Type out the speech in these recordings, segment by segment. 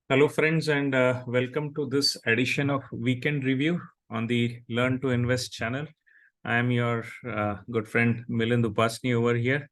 Hello, friends, and welcome to this edition of Weekend Review on the Learn to Invest channel. I am your good friend Milind Upasni over here.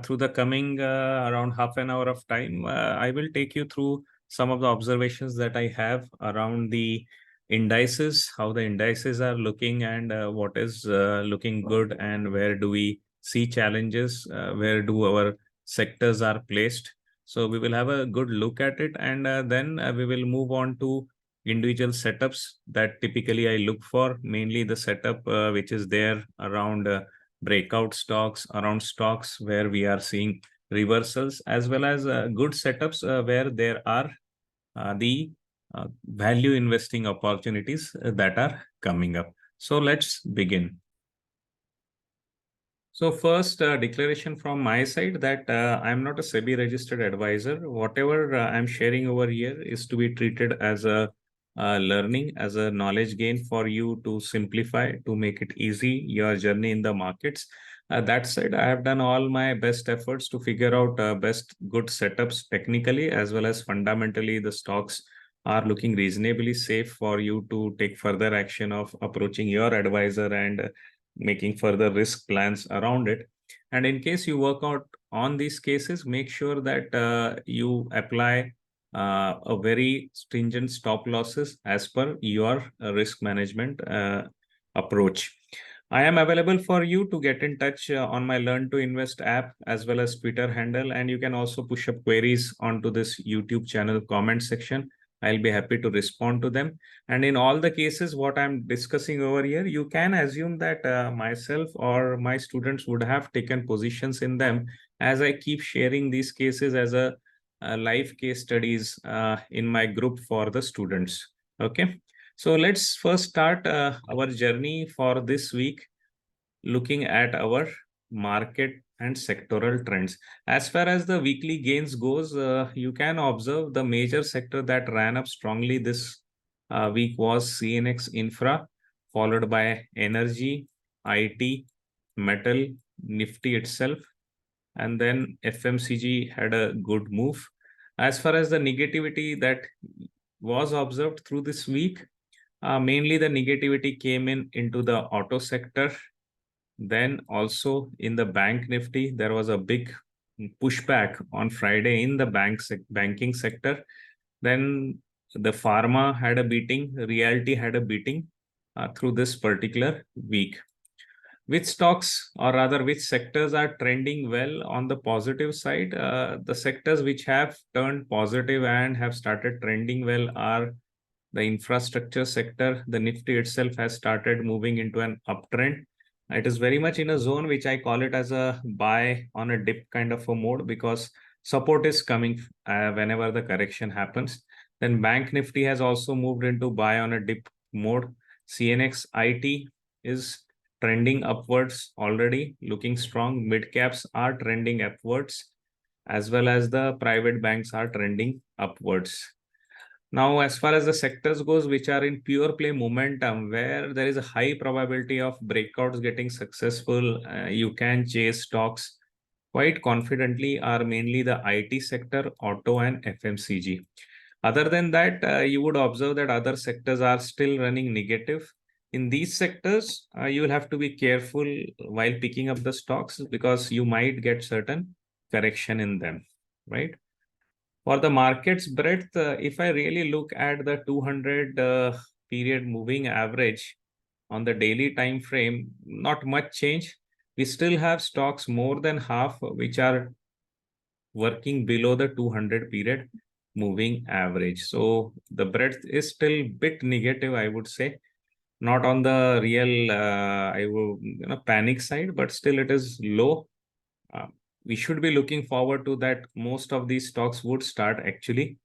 Through the coming around half an hour of time, I will take you through some of the observations that I have around the indices, how the indices are looking, and what is looking good, and where do we see challenges, where do our sectors are placed. So we will have a good look at it, and then we will move on to individual setups that typically I look for, mainly the setup which is there around breakout stocks, around stocks where we are seeing reversals, as well as good setups where there are the value investing opportunities that are coming up. So let's begin. So first, declaration from my side that I'm not a SEBI registered advisor. Whatever I'm sharing over here is to be treated as a learning, as a knowledge gain for you to simplify, to make it easy, your journey in the markets. That said, I have done all my best efforts to figure out best good setups technically as well as fundamentally the stocks are looking reasonably safe for you to take further action of approaching your advisor and making further risk plans around it. And in case you work out on these cases, make sure that you apply a very stringent stop losses as per your risk management approach. I am available for you to get in touch on my Learn to Invest app as well as Twitter handle, and you can also push up queries onto this YouTube channel comment section. I'll be happy to respond to them. And in all the cases, what I'm discussing over here, you can assume that myself or my students would have taken positions in them, as I keep sharing these cases as a live case studies in my group for the students. Okay. So let's first start our journey for this week, looking at our market and sectoral trends. As far as the weekly gains goes, you can observe the major sector that ran up strongly this week was CNX Infra, followed by energy, IT, metal, Nifty itself, and then FMCG had a good move. As far as the negativity that was observed through this week, mainly the negativity came into the auto sector. Then also in the bank Nifty, there was a big pushback on Friday in the banking sector. Then the pharma had a beating, realty had a beating through this particular week. Which stocks, or rather which sectors are trending well on the positive side? The sectors which have turned positive and have started trending well are the infrastructure sector. The Nifty itself has started moving into an uptrend. It is very much in a zone which I call it as a buy on a dip kind of a mode, because support is coming whenever the correction happens. Then Bank Nifty has also moved into buy on a dip mode. CNX IT is trending upwards already, looking strong. Mid caps are trending upwards, as well as the private banks are trending upwards. Now, as far as the sectors goes, which are in pure play momentum, where there is a high probability of breakouts getting successful, you can chase stocks quite confidently, are mainly the IT sector, auto, and FMCG. Other than that, you would observe that other sectors are still running negative. In these sectors, you will have to be careful while picking up the stocks, because you might get certain correction in them, right? For the market's breadth, if I really look at the 200 period moving average on the daily time frame, not much change. We still have stocks more than half which are working below the 200 period moving average. So the breadth is still bit negative, I would say. Not on the real, I will, panic side, but still it is low. Uh, we should be looking forward to that. Most of these stocks would start actually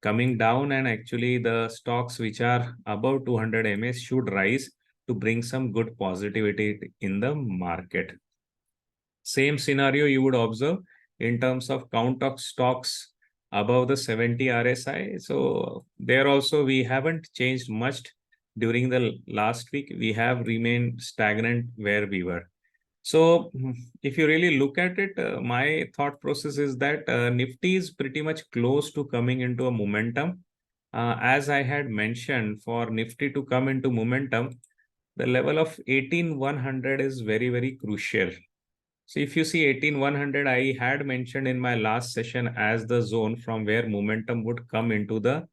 coming down, and actually the stocks which are above 200 ms should rise to bring some good positivity in the market. Same scenario you would observe in terms of count of stocks above the 70 RSI. So there also we haven't changed much during the last week. We have remained stagnant where we were. So if you really look at it, my thought process is that Nifty is pretty much close to coming into a momentum. as I had mentioned, for Nifty to come into momentum, the level of 18,100 is very, very crucial. So if you see 18,100, I had mentioned in my last session as the zone from where momentum would come into the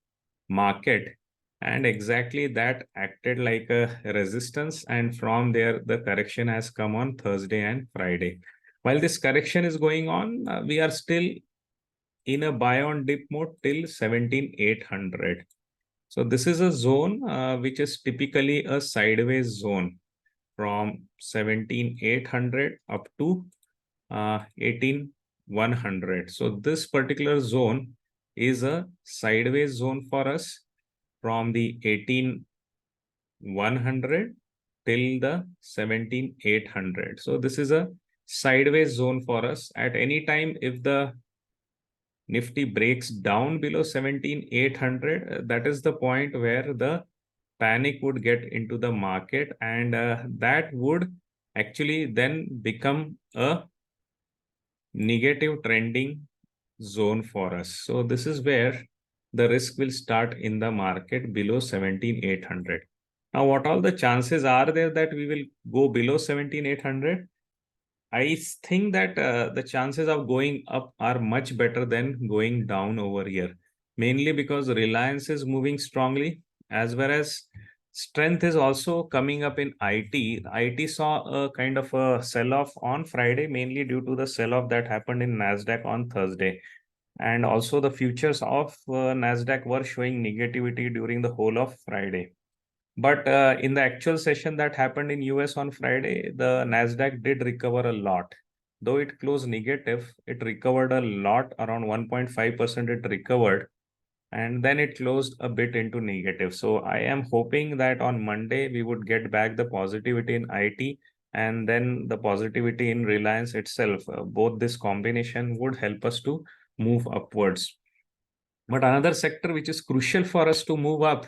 market. And exactly that acted like a resistance. And from there, the correction has come on Thursday and Friday. While this correction is going on, we are still in a buy on dip mode till 17,800. So this is a zone which is typically a sideways zone from 17,800 up to 18,100. So this particular zone is a sideways zone for us from the 18,100 till the 17,800. So this is a sideways zone for us. At any time, if the Nifty breaks down below 17,800, that is the point where the panic would get into the market, and that would actually then become a negative trending zone for us. So this is where the risk will start in the market below 17,800. Now, what all the chances are there that we will go below 17,800? I think that the chances of going up are much better than going down over here, mainly because Reliance is moving strongly, as well as strength is also coming up in IT. IT saw a kind of a sell off on Friday, mainly due to the sell off that happened in NASDAQ on Thursday. And also, the futures of NASDAQ were showing negativity during the whole of Friday. But in the actual session that happened in US on Friday, the Nasdaq did recover a lot. Though it closed negative, it recovered a lot, around 1.5% it recovered, and then it closed a bit into negative. So I am hoping that on Monday we would get back the positivity in IT and then the positivity in Reliance itself. Both this combination would help us to move upwards. But another sector which is crucial for us to move up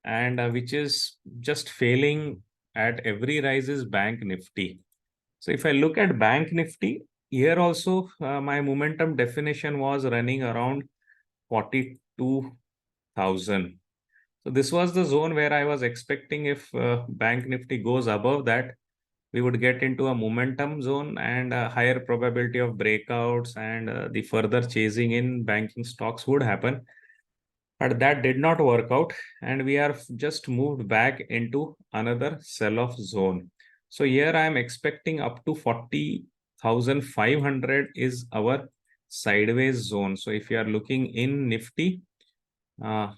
and which is just failing at every rise is Bank Nifty. So if I look at Bank Nifty, here also my momentum definition was running around 42,000. So this was the zone where I was expecting if Bank Nifty goes above that, we would get into a momentum zone and a higher probability of breakouts and the further chasing in banking stocks would happen. But that did not work out, and we are just moved back into another sell-off zone. So here I am expecting up to 40,500 is our sideways zone. So if you are looking in Nifty, uh,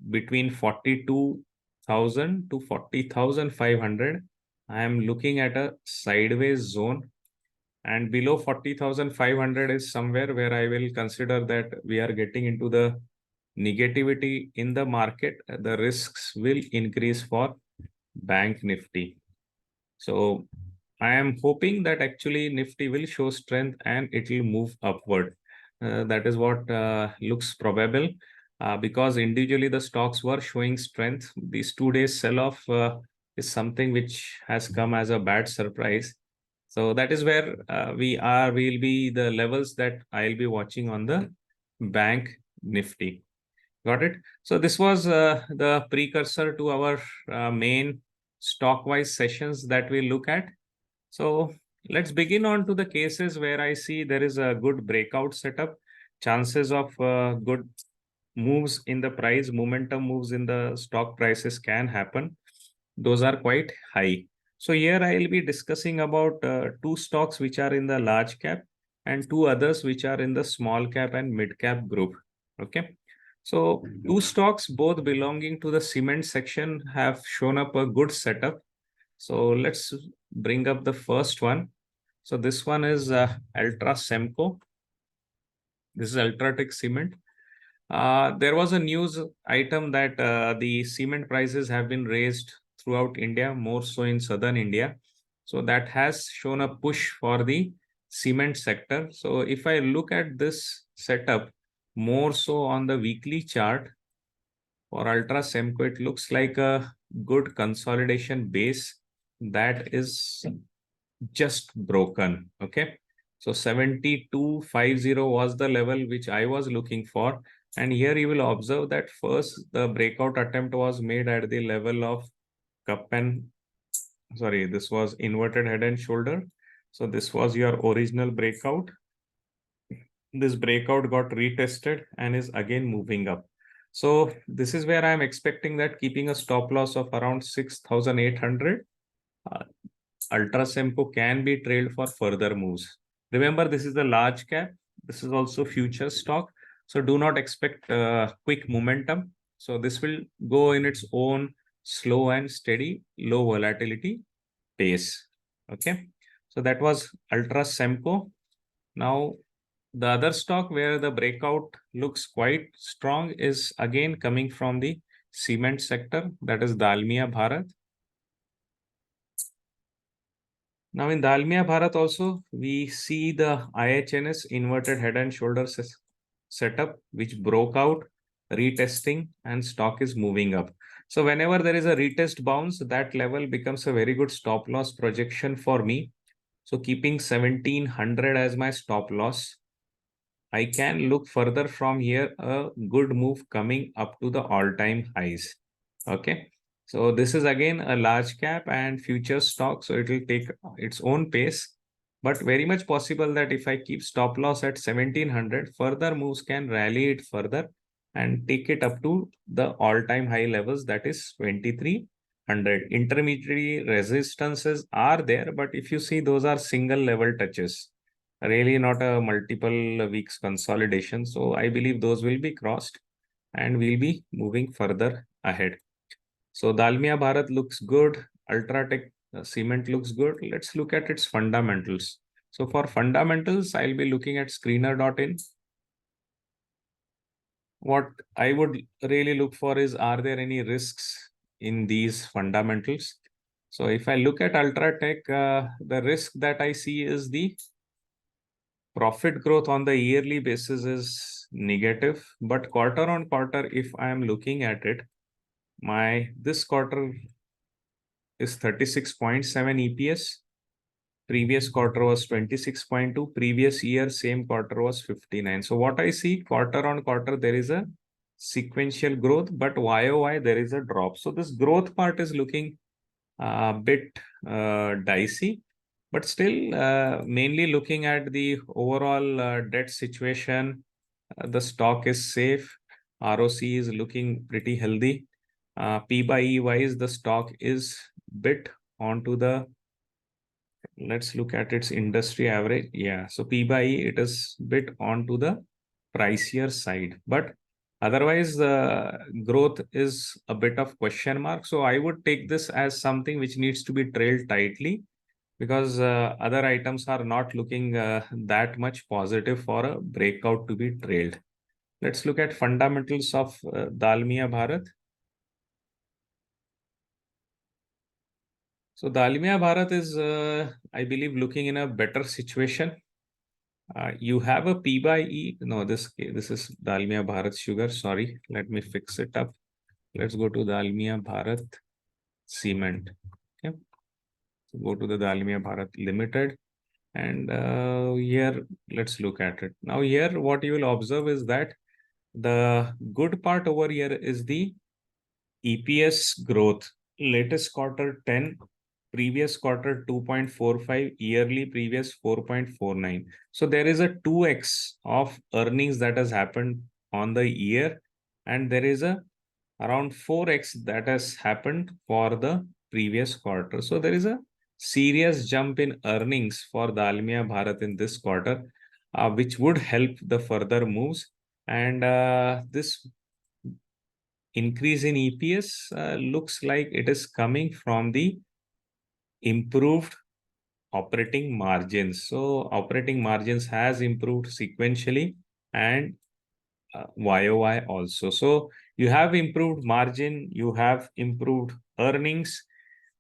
between 42,000 to 40,500, I am looking at a sideways zone. And below 40,500 is somewhere where I will consider that we are getting into the negativity in the market, the risks will increase for Bank Nifty. So I am hoping that actually Nifty will show strength and it will move upward. That is what looks probable because individually the stocks were showing strength. These 2 days sell-off is something which has come as a bad surprise. So that is where will be the levels that I'll be watching on the Bank Nifty. Got it. So this was the precursor to our main stock-wise sessions that we look at. So let's begin on to the cases where I see there is a good breakout setup, chances of good moves in the price, momentum moves in the stock prices can happen. Those are quite high. So here I will be discussing about two stocks which are in the large cap and two others which are in the small cap and mid cap group. Okay. So two stocks, both belonging to the cement section, have shown up a good setup. So let's bring up the first one. So this one is Ultra Semco. This is Ultratech Cement. There was a news item that the cement prices have been raised throughout India, more so in southern India. So that has shown a push for the cement sector. So if I look at this setup more so on the weekly chart for Ultra Semco, it looks like a good consolidation base that is just broken. Okay. So 7250 was the level which I was looking for. And here you will observe that first the breakout attempt was made at the level of cup and sorry, this was inverted head and shoulder. So this was your original breakout. This breakout got retested and is again moving up. So this is where I'm expecting that keeping a stop loss of around 6,800, Ultra Semco can be trailed for further moves. Remember, this is the large cap. This is also future stock. So do not expect quick momentum. So this will go in its own slow and steady, low volatility pace. Okay. So that was Ultra Semco. Now, the other stock where the breakout looks quite strong is again coming from the cement sector, that is Dalmia Bharat. Now in Dalmia Bharat also, we see the IHNS inverted head and shoulders setup, which broke out, retesting, and stock is moving up. So whenever there is a retest bounce, that level becomes a very good stop loss projection for me. So keeping 1700 as my stop loss, I can look further from here, a good move coming up to the all-time highs. Okay. So this is again a large cap and future stock. So it will take its own pace, but very much possible that if I keep stop loss at 1700, further moves can rally it further and take it up to the all-time high levels, that is 2300. Intermediary resistances are there, but if you see, those are single level touches, really not a multiple weeks consolidation. So I believe those will be crossed and we'll be moving further ahead. So Dalmia Bharat looks good. Ultratech Cement looks good. Let's look at its fundamentals. So for fundamentals, I'll be looking at screener.in. What I would really look for is, are there any risks in these fundamentals? So if I look at Ultratech, the risk that I see is the profit growth on the yearly basis is negative, but quarter on quarter, if I am looking at it, this quarter is 36.7 EPS. Previous quarter was 26.2. Previous year, same quarter was 59. So what I see, quarter on quarter, there is a sequential growth, but YOY, there is a drop. So this growth part is looking a bit dicey, but still mainly looking at the overall debt situation, the stock is safe. ROC is looking pretty healthy. P by E wise, the stock is bit onto the, let's look at its industry average. Yeah, so P by E, it is bit onto the pricier side, but otherwise the growth is a bit of question mark. So I would take this as something which needs to be trailed tightly, because other items are not looking that much positive for a breakout to be trailed. Let's look at fundamentals of Dalmia Bharat. So Dalmia Bharat is, I believe, looking in a better situation. You have a P by E. No, this is Dalmia Bharat Sugar. Sorry, let me fix it up. Let's go to Dalmia Bharat Cement. Okay, so go to the Dalmia Bharat Limited, and here let's look at it. Now here, what you will observe is that the good part over here is the EPS growth. Latest quarter 10, previous quarter 2.45, yearly previous 4.49. So there is a 2x of earnings that has happened on the year, and there is a around 4x that has happened for the previous quarter. So there is a serious jump in earnings for Dalmia Bharat in this quarter, which would help the further moves. And this increase in EPS looks like it is coming from the improved operating margins. So operating margins has improved sequentially and YOY also. So you have improved margin, you have improved earnings,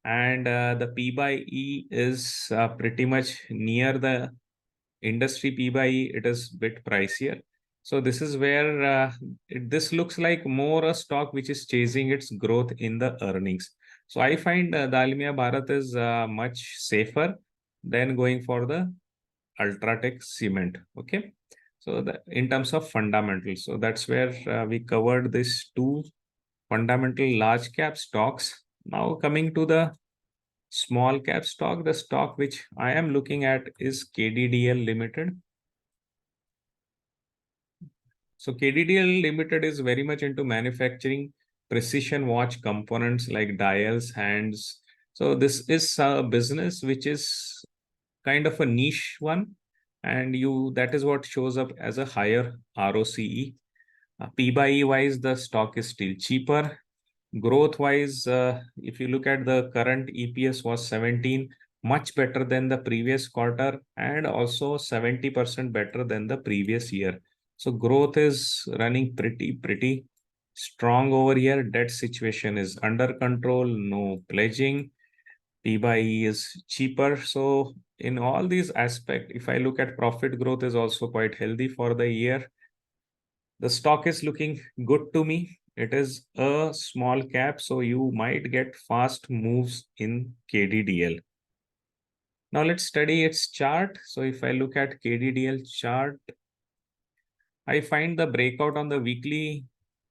and the P by E is pretty much near the industry P by E. It is bit pricier. So this is where this looks like more a stock which is chasing its growth in the earnings. So I find Dalmia Bharat is much safer than going for the Ultratech Cement. Okay. So in terms of fundamentals, so that's where we covered these two fundamental large cap stocks. Now coming to the small cap stock, the stock which I am looking at is KDDL Limited. So KDDL Limited is very much into manufacturing precision watch components like dials, hands. So this is a business which is kind of a niche one, and that is what shows up as a higher ROCE. P by E wise, the stock is still cheaper. Growth wise, if you look at the current EPS was 17, much better than the previous quarter and also 70% better than the previous year. So growth is running pretty strong over here. Debt situation is under control, no pledging. P by E is cheaper. So in all these aspects, if I look at profit growth is also quite healthy for the year. The stock is looking good to me. It is a small cap, so you might get fast moves in KDDL. Now let's study its chart. So if I look at KDDL chart, I find the breakout on the weekly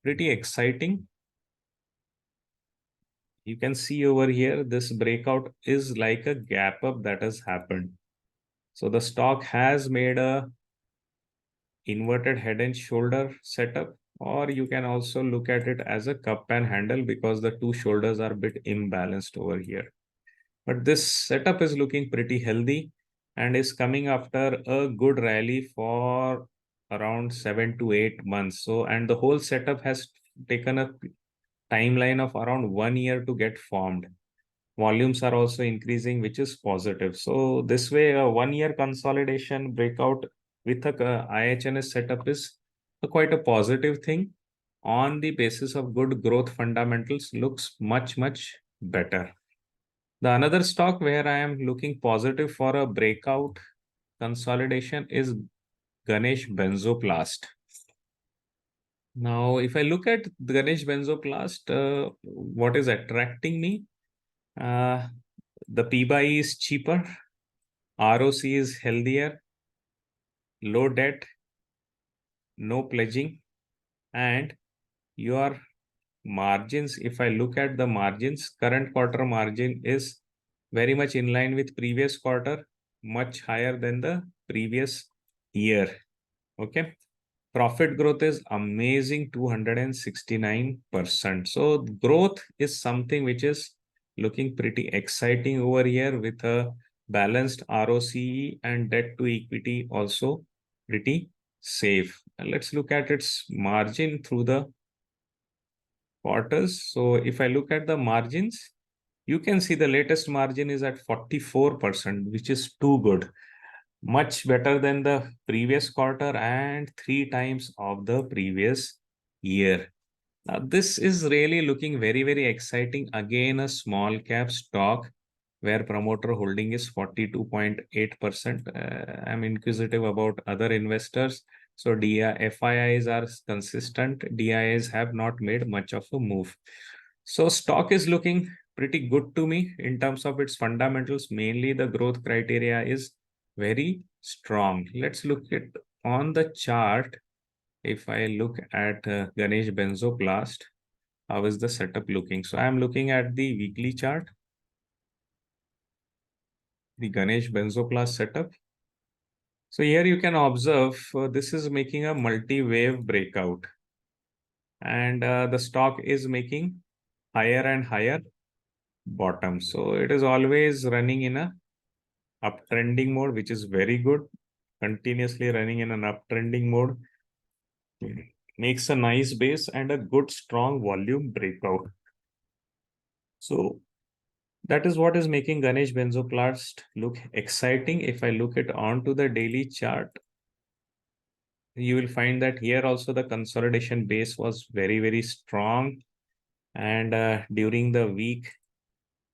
pretty exciting. You can see over here, this breakout is like a gap up that has happened. So the stock has made a inverted head and shoulder setup, or you can also look at it as a cup and handle because the two shoulders are a bit imbalanced over here. But this setup is looking pretty healthy and is coming after a good rally for around 7 to 8 months. So, and the whole setup has taken a timeline of around 1 year to get formed. Volumes are also increasing, which is positive. So this way, a 1 year consolidation breakout with a IHNS setup is quite a positive thing. On the basis of good growth fundamentals, looks much better. The another stock where I am looking positive for a breakout consolidation is Ganesh Benzoplast. Now, if I look at Ganesh Benzoplast, what is attracting me? The P by E is cheaper, ROC is healthier, low debt, no pledging, and your margins, if I look at the margins, current quarter margin is very much in line with previous quarter, much higher than the previous year. Okay. Profit growth is amazing, 269%. So growth is something which is looking pretty exciting over here with a balanced ROCE and debt to equity also pretty safe. And let's look at its margin through the quarters. So if I look at the margins, you can see the latest margin is at 44%, which is too good. Much better than the previous quarter and 3 times of the previous year. Now, this is really looking very exciting. Again, a small cap stock where promoter holding is 42.8%. I'm inquisitive about other investors. So FIIs are consistent. DIIs have not made much of a move. So stock is looking pretty good to me in terms of its fundamentals. Mainly the growth criteria is very strong. Let's look at on the chart. If I look at Ganesh Benzoplast, how is the setup looking? So I'm looking at the weekly chart, the Ganesh Benzoplast setup. So here you can observe this is making a multi-wave breakout, and the stock is making higher and higher bottom. So it is always running in a uptrending mode, which is very good. Continuously running in an uptrending mode makes a nice base and a good strong volume breakout. So that is what is making Ganesh Benzoplast look exciting. If I look it onto the daily chart, you will find that here also the consolidation base was very strong. And during the week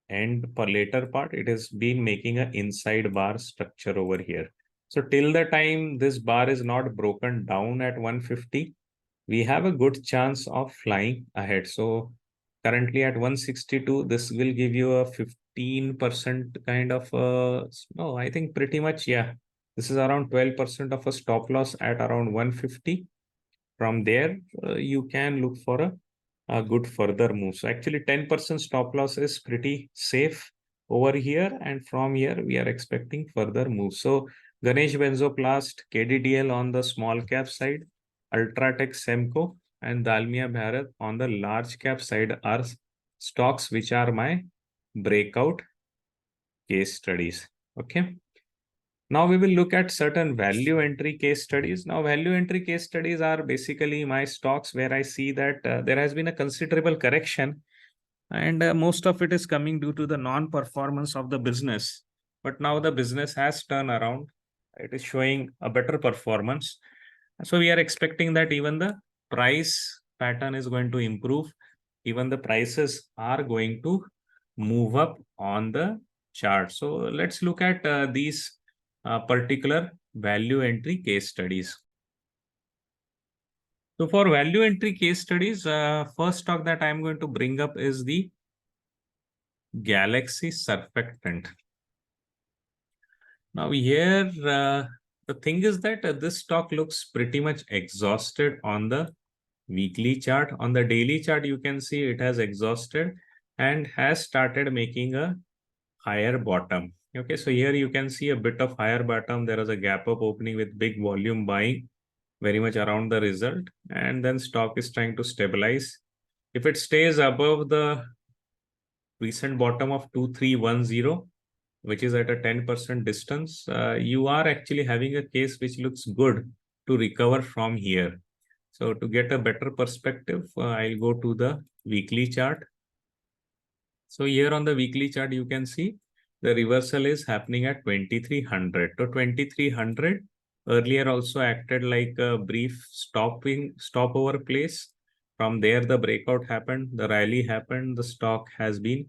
end per later part, it has been making an inside bar structure over here. So till the time this bar is not broken down at 150, we have a good chance of flying ahead. So currently at 162, this will give you a 15% kind of, no, I think pretty much, yeah. This is around 12% of a stop loss at around 150. From there, you can look for a good further move. So actually 10% stop loss is pretty safe over here. And from here, we are expecting further moves. So Ganesh Benzoplast, KDDL on the small cap side, Ultratech Semco, and Dalmia Bharat on the large cap side are stocks which are my breakout case studies. Okay. Now we will look at certain value entry case studies. Now value entry case studies are basically my stocks where I see that there has been a considerable correction, and most of it is coming due to the non-performance of the business. But now the business has turned around. It is showing a better performance. So we are expecting that even the price pattern is going to improve. Even the prices are going to move up on the chart. So let's look at these particular value entry case studies. So for value entry case studies, first stock that I'm going to bring up is the Galaxy Surfactant. Now here, the thing is that this stock looks pretty much exhausted on the weekly chart. On the daily chart, you can see it has exhausted and has started making a higher bottom. Okay, so here you can see a bit of higher bottom. There is a gap up opening with big volume buying very much around the result, and then stock is trying to stabilize. If it stays above the recent bottom of 2310, which is at a 10% distance, you are actually having a case which looks good to recover from here. So to get a better perspective, I'll go to the weekly chart. So here on the weekly chart, you can see the reversal is happening at 2300. So 2300 earlier also acted like a brief stopover place. From there, the breakout happened, the rally happened, the stock has been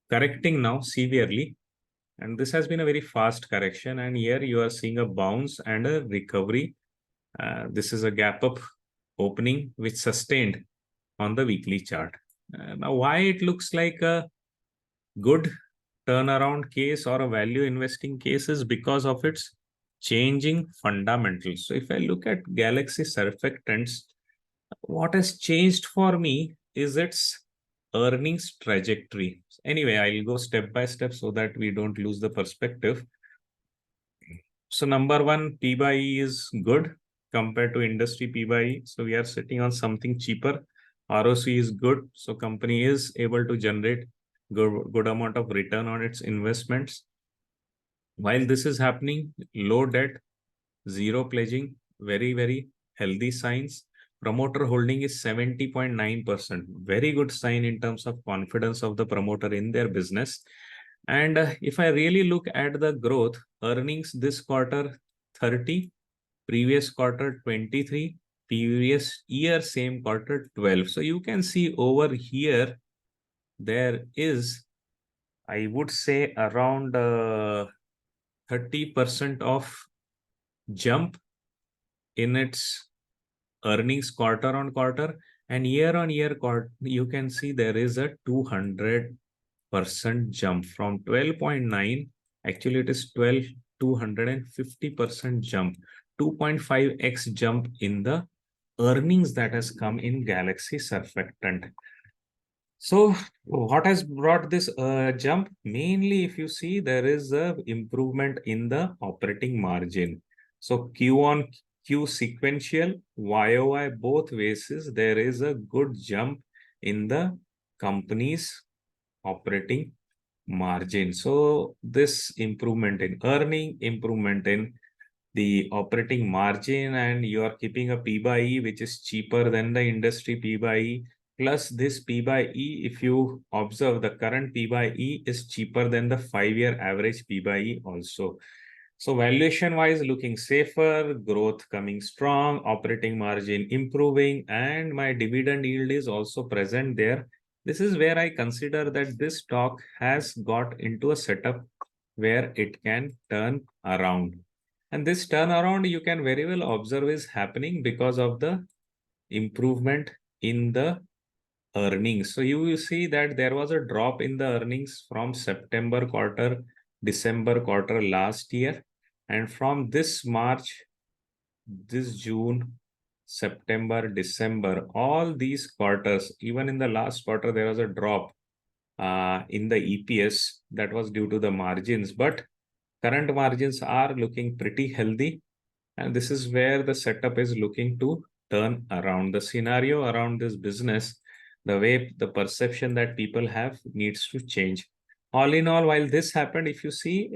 correcting now severely. And this has been a very fast correction. And here you are seeing a bounce and a recovery. This is a gap up opening which sustained on the weekly chart. Now, why it looks like a good turnaround case or a value investing case is because of its changing fundamentals. So if I look at Galaxy Surfactants, what has changed for me is its earnings trajectory. Anyway, I'll go step by step so that we don't lose the perspective. So number one, P by E is good compared to industry P by E. So we are sitting on something cheaper. ROC is good. So company is able to generate good amount of return on its investments. While this is happening, low debt, zero pledging, very, very healthy signs. Promoter holding is 70.9%. Very good sign in terms of confidence of the promoter in their business. And if I really look at the growth, earnings this quarter 30, previous quarter 23, previous year same quarter 12. So you can see over here, there is, I would say, around 30% of jump in its earnings quarter on quarter, and year on year you can see there is a 200% jump from 12.9. Actually it is 250% jump, 2.5x jump in the earnings that has come in Galaxy Surfactant. So what has brought this jump? Mainly, if you see, there is a improvement in the operating margin. So Q on Q sequential, YOY both ways, there is a good jump in the company's operating margin. So this improvement in earning, improvement in the operating margin, and you are keeping a P by E which is cheaper than the industry P by E. Plus this P by E, if you observe, the current P by E is cheaper than the 5-year average P by E also. So valuation wise looking safer, growth coming strong, operating margin improving, and my dividend yield is also present there. This is where I consider that this stock has got into a setup where it can turn around. And this turnaround you can very well observe is happening because of the improvement in the earnings. So you will see that there was a drop in the earnings from September quarter, December quarter last year. And from this March, this June, September, December, all these quarters, even in the last quarter, there was a drop in the EPS that was due to the margins. But current margins are looking pretty healthy. And this is where the setup is looking to turn around. The scenario around this business, the way the perception that people have needs to change. All in all, while this happened, if you see,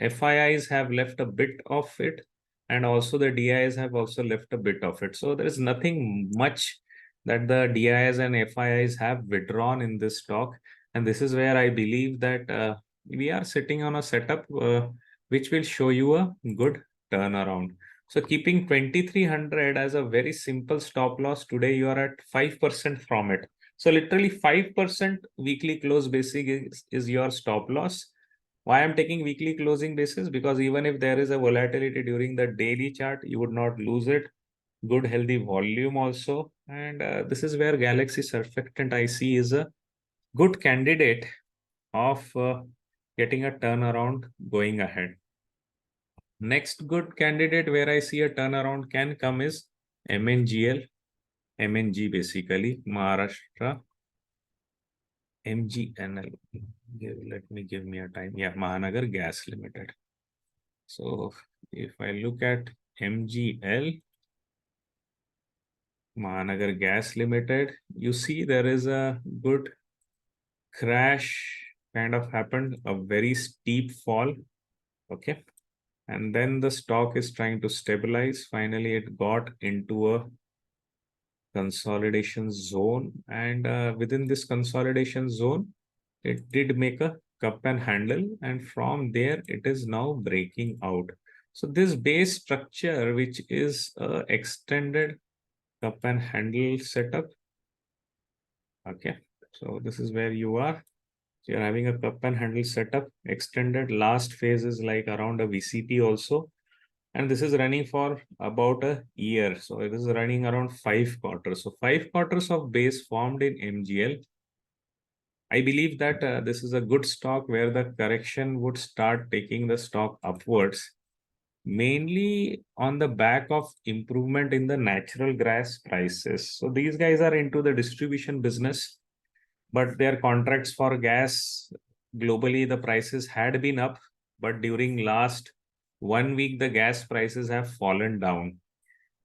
FIIs have left a bit of it, and also the DIs have also left a bit of it. So there is nothing much that the DIs and FIIs have withdrawn in this stock. And this is where I believe that we are sitting on a setup which will show you a good turnaround. So keeping 2300 as a very simple stop loss, today you are at 5% from it. So literally 5% weekly close basic is your stop loss. Why I'm taking weekly closing basis? Because even if there is a volatility during the daily chart, you would not lose it. Good healthy volume also. And this is where Galaxy Surfactant I see is a good candidate of getting a turnaround going ahead. Next good candidate where I see a turnaround can come is MNGL, MNG basically, Maharashtra, MGNL. Let me give me a time. Yeah, Mahanagar Gas Limited. So if I look at MGL, Mahanagar Gas Limited, you see there is a good crash kind of happened, a very steep fall. Okay. And then the stock is trying to stabilize. Finally, it got into a consolidation zone, and within this consolidation zone, it did make a cup and handle, and from there it is now breaking out. So this base structure, which is extended cup and handle setup. Okay, so this is where you are. So you're having a cup and handle setup, extended. Last phase is like around a VCP also. And this is running for about a year. So it is running around 5 quarters. So 5 quarters of base formed in MGL. I believe that this is a good stock where the correction would start taking the stock upwards, mainly on the back of improvement in the natural gas prices. So these guys are into the distribution business, but their contracts for gas globally, the prices had been up, but during last 1 week, the gas prices have fallen down.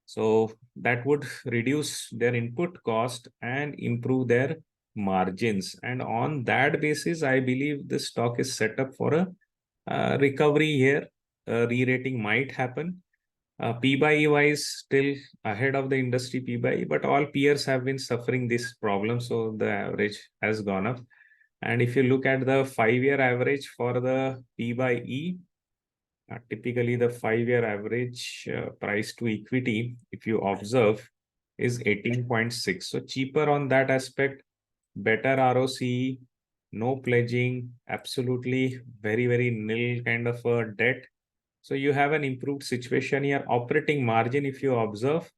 So that would reduce their input cost and improve their margins. And on that basis, I believe this stock is set up for a recovery here. Re-rating might happen. P by E wise, still ahead of the industry P by E, but all peers have been suffering this problem. So the average has gone up. And if you look at the 5-year average for the P by E, typically the 5-year average price to equity, if you observe, is 18.6. So cheaper on that aspect, better ROCE, no pledging, absolutely very, very nil kind of a debt. So you have an improved situation here. Operating margin, if you observe,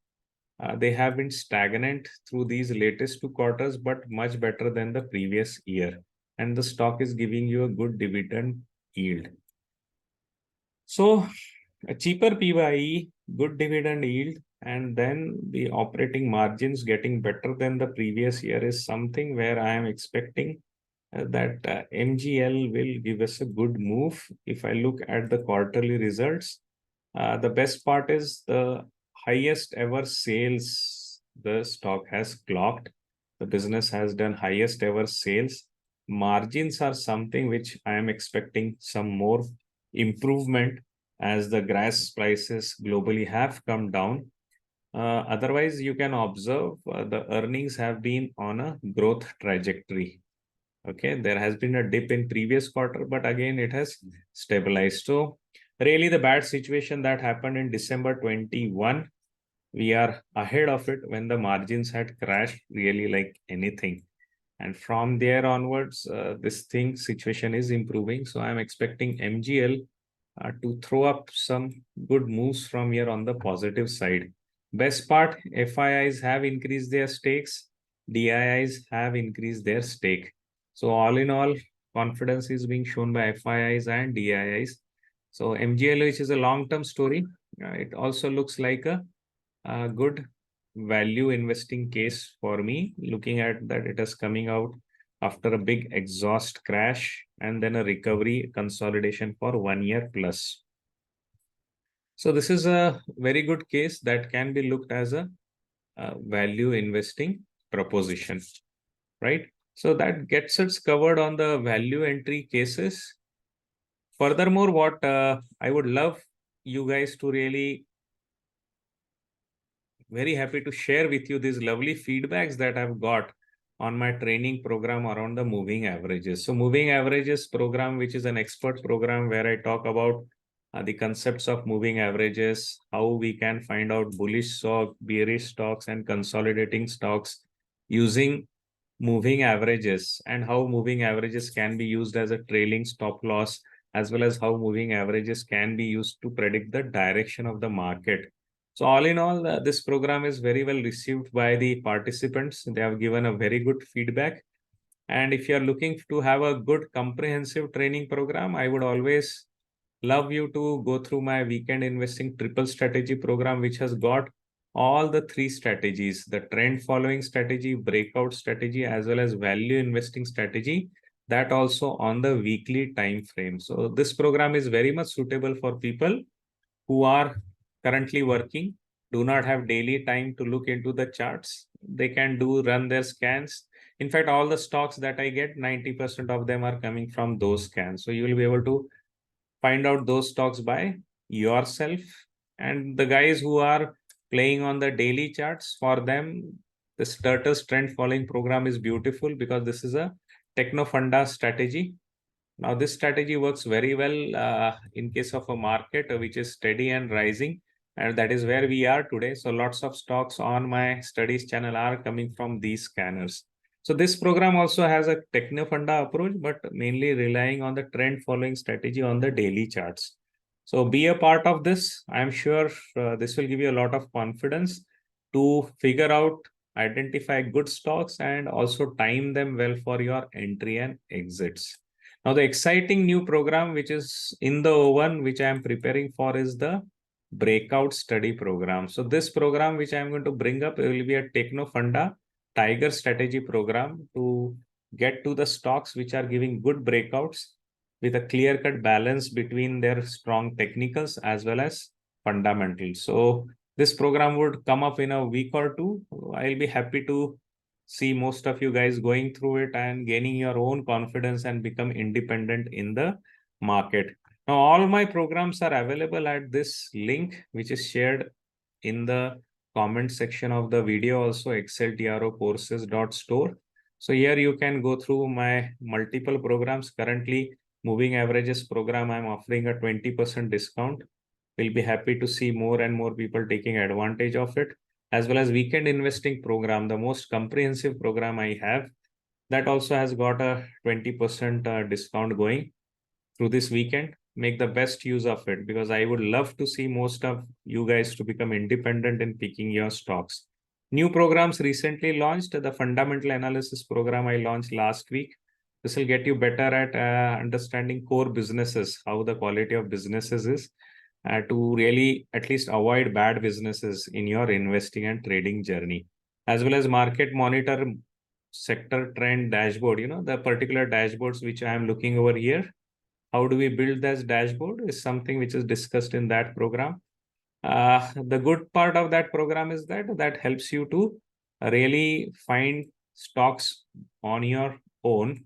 they have been stagnant through these latest 2 quarters, but much better than the previous year. And the stock is giving you a good dividend yield. So a cheaper PYE, good dividend yield, and then the operating margins getting better than the previous year is something where I am expecting that MGL will give us a good move. If I look at the quarterly results, the best part is the highest ever sales the stock has clocked. The business has done highest ever sales. Margins are something which I am expecting some more improvement as the gas prices globally have come down. Otherwise, you can observe the earnings have been on a growth trajectory. Okay, there has been a dip in previous quarter, but again, it has stabilized. So really the bad situation that happened in December 21, we are ahead of it when the margins had crashed really like anything. And from there onwards, this thing situation is improving. So I'm expecting MGL to throw up some good moves from here on the positive side. Best part, FIIs have increased their stakes, DIIs have increased their stake. So all in all, confidence is being shown by FIIs and DIIs. So MGLH is a long-term story. It also looks like a good value investing case for me, looking at that it is coming out after a big exhaust crash and then a recovery consolidation for 1 year plus. So this is a very good case that can be looked as a value investing proposition, right? So that gets us covered on the value entry cases. Furthermore, what I would love you guys to really very happy to share with you these lovely feedbacks that I've got on my training program around the moving averages. So moving averages program, which is an expert program where I talk about the concepts of moving averages, how we can find out bullish stock, bearish stocks, and consolidating stocks using moving averages, and how moving averages can be used as a trailing stop loss, as well as how moving averages can be used to predict the direction of the market. So all in all, this program is very well received by the participants. They have given a very good feedback. And if you are looking to have a good comprehensive training program, I would always love you to go through my weekend investing triple strategy program, which has got all the three strategies: the trend following strategy, breakout strategy, as well as value investing strategy, that also on the weekly time frame. So this program is very much suitable for people who are currently working, do not have daily time to look into the charts. They can run their scans. In fact, all the stocks that I get, 90% of them are coming from those scans. So you will be able to find out those stocks by yourself. And the guys who are playing on the daily charts, for them, this Turtles trend following program is beautiful because this is a techno funda strategy. Now, this strategy works very well in case of a market which is steady and rising, and that is where we are today. So lots of stocks on my studies channel are coming from these scanners. So this program also has a techno funda approach, but mainly relying on the trend following strategy on the daily charts. So be a part of this. I'm sure this will give you a lot of confidence to figure out, identify good stocks, and also time them well for your entry and exits. Now, the exciting new program which is in the oven, which I am preparing for, is the breakout study program. So this program which I am going to bring up will be a Techno Funda Tiger strategy program to get to the stocks which are giving good breakouts with a clear-cut balance between their strong technicals as well as fundamentals. So this program would come up in a week or two. I'll be happy to see most of you guys going through it and gaining your own confidence and become independent in the market. Now, all my programs are available at this link, which is shared in the comment section of the video, also exceltrocourses.store. So here you can go through my multiple programs. Currently, moving averages program, I'm offering a 20% discount. We'll be happy to see more and more people taking advantage of it, as well as weekend investing program, the most comprehensive program I have. That also has got a 20% discount going through this weekend. Make the best use of it, because I would love to see most of you guys to become independent in picking your stocks. New programs recently launched. The fundamental analysis program I launched last week. This will get you better at understanding core businesses, how the quality of businesses is, to really at least avoid bad businesses in your investing and trading journey, as well as market monitor sector trend dashboard. The particular dashboards which I am looking over here, how do we build this dashboard, is something which is discussed in that program. The good part of that program is that helps you to really find stocks on your own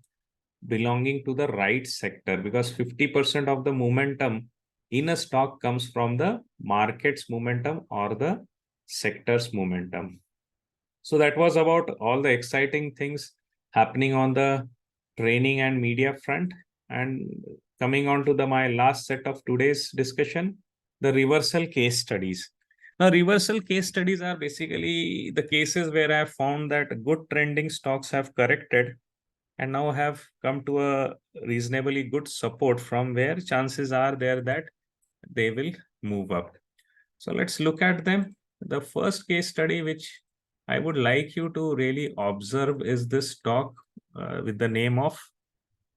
belonging to the right sector, because 50% of the momentum in a stock comes from the market's momentum or the sector's momentum. So that was about all the exciting things happening on the training and media front. And coming on to my last set of today's discussion, the reversal case studies. Now, reversal case studies are basically the cases where I have found that good trending stocks have corrected and now have come to a reasonably good support, from where chances are there that they will move up. So let's look at them. The first case study which I would like you to really observe is this stock with the name of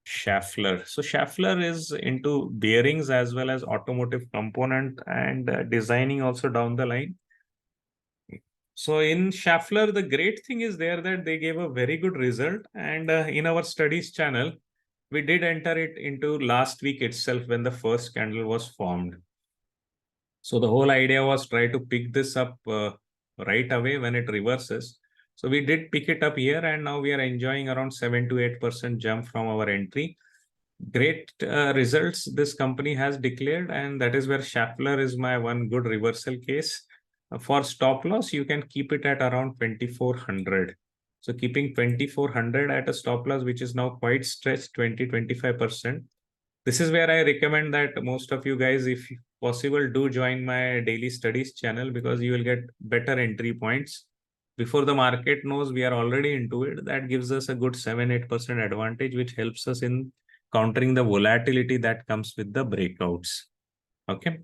Schaeffler. So Schaeffler is into bearings as well as automotive component and designing also down the line. So in Schaeffler, the great thing is there that they gave a very good result. And in our studies channel, we did enter it into last week itself when the first candle was formed. So the whole idea was try to pick this up right away when it reverses. So we did pick it up here, and now we are enjoying around 7 to 8% jump from our entry. Great results this company has declared, and that is where Schaeffler is my one good reversal case. For stop loss, you can keep it at around 2400. So keeping 2400 at a stop loss, which is now quite stretched, 20-25%. This is where I recommend that most of you guys, if possible, do join my daily studies channel, because you will get better entry points. Before the market knows we are already into it, that gives us a good 7-8% advantage, which helps us in countering the volatility that comes with the breakouts. Okay.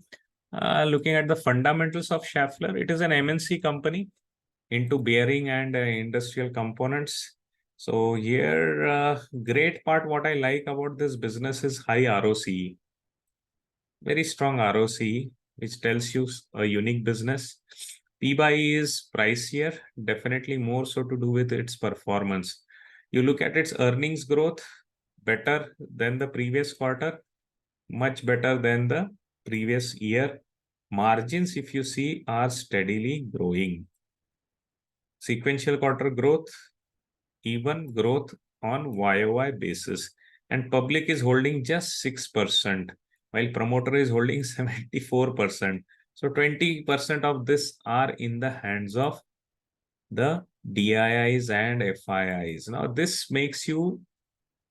Looking at the fundamentals of Schaeffler, it is an MNC company into bearing and industrial components. So here, great part what I like about this business is high ROCE, very strong ROCE, which tells you a unique business. P by E is pricier, definitely more so to do with its performance. You look at its earnings growth, better than the previous quarter, much better than the previous year. Margins, if you see, are steadily growing. Sequential quarter growth, even growth on YOY basis. And public is holding just 6%, while promoter is holding 74%. So 20% of this are in the hands of the DIIs and FIIs. Now, this makes you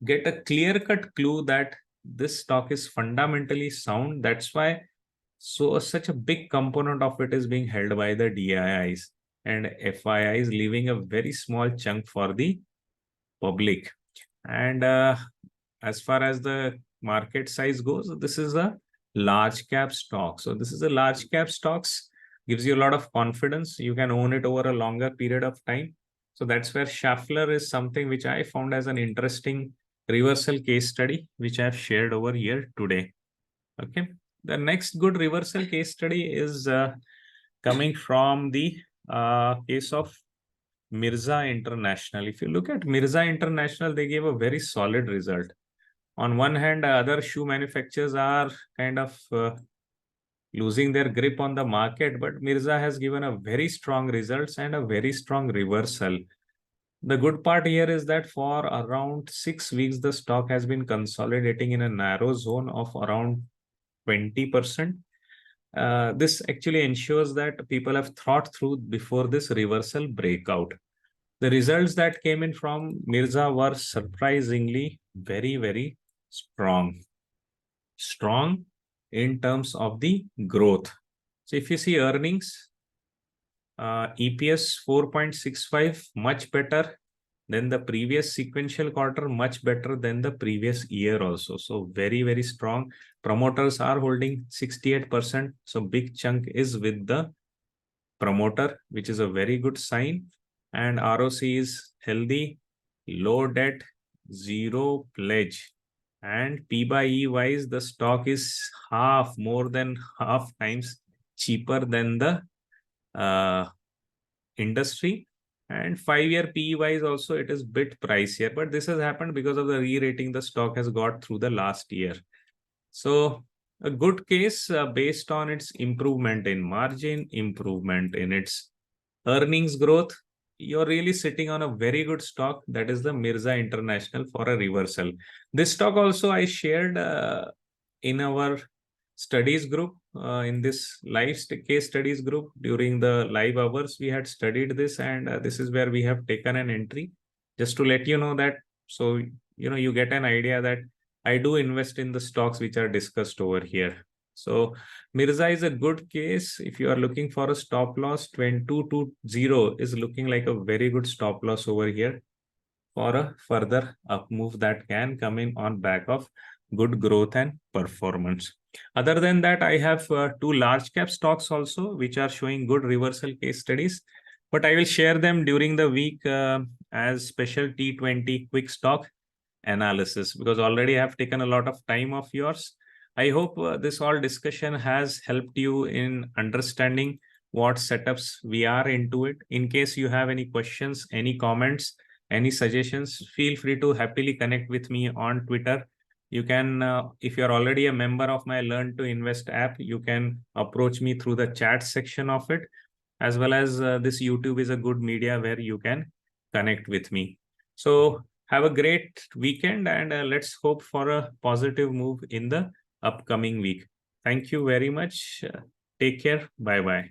get a clear-cut clue that this stock is fundamentally sound. That's why such a big component of it is being held by the DIIs, and FIIs, leaving a very small chunk for the public. And as far as the market size goes, this is a large cap stock. So this is a large cap stocks, gives you a lot of confidence. You can own it over a longer period of time. So that's where Schaeffler is something which I found as an interesting reversal case study, which I've shared over here today. Okay. The next good reversal case study is coming from the case of Mirza International. If you look at Mirza International, they gave a very solid result. On one hand, other shoe manufacturers are kind of losing their grip on the market, but Mirza has given a very strong results and a very strong reversal. The good part here is that for around 6 weeks, the stock has been consolidating in a narrow zone of around 20%. This actually ensures that people have thought through before this reversal breakout. The results that came in from Mirza were surprisingly very, very strong. Strong in terms of the growth. So if you see earnings, EPS 4.65, much better than the previous sequential quarter, much better than the previous year also. So very, very strong. Promoters are holding 68%. So big chunk is with the promoter, which is a very good sign. And ROC is healthy, low debt, zero pledge. And P by E wise, the stock is more than half times cheaper than the industry. And 5-year PE wise also, it is bit pricier. But this has happened because of the re-rating the stock has got through the last year. So a good case based on its improvement in margin, improvement in its earnings growth. You're really sitting on a very good stock, that is the Mirza International, for a reversal. This stock also I shared in our studies group, in this live case studies group. During the live hours, we had studied this, and this is where we have taken an entry, just to let you know that. So, you get an idea that I do invest in the stocks which are discussed over here. So Mirza is a good case. If you are looking for a stop loss, 2220 is looking like a very good stop loss over here for a further up move that can come in on back of good growth and performance. Other than that, I have two large cap stocks also, which are showing good reversal case studies, but I will share them during the week as special T20 quick stock. analysis, because already I have taken a lot of time of yours. I hope this all discussion has helped you in understanding what setups we are into it. In case you have any questions, any comments, any suggestions, feel free to happily connect with me on Twitter. You can, if you're already a member of my Learn to Invest app, you can approach me through the chat section of it, as well as this YouTube is a good media where you can connect with me. So have a great weekend, and let's hope for a positive move in the upcoming week. Thank you very much. Take care. Bye bye.